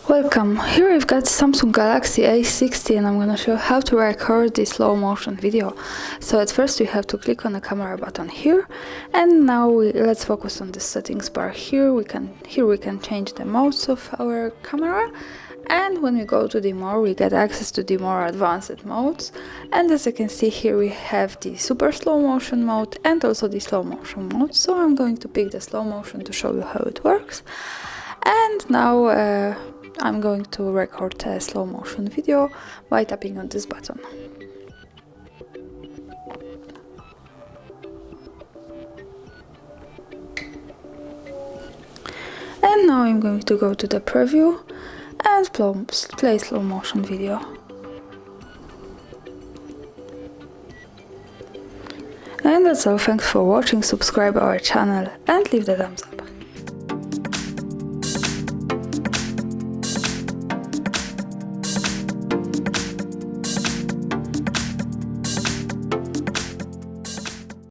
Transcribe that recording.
Welcome, here I've got Samsung Galaxy A60 and I'm gonna show how to record this slow motion video. So at first you have to click on the camera button here, and now let's focus on the settings bar here. We can change the modes of our camera, and when we go to the more, we get access to the more advanced modes. And as you can see here, we have the super slow motion mode and also the slow motion mode. So I'm going to pick the slow motion to show you how it works. And now I'm going to record a slow motion video by tapping on this button. And now I'm going to go to the preview and play slow motion video. And that's all, thanks for watching, subscribe our channel and leave the thumbs up.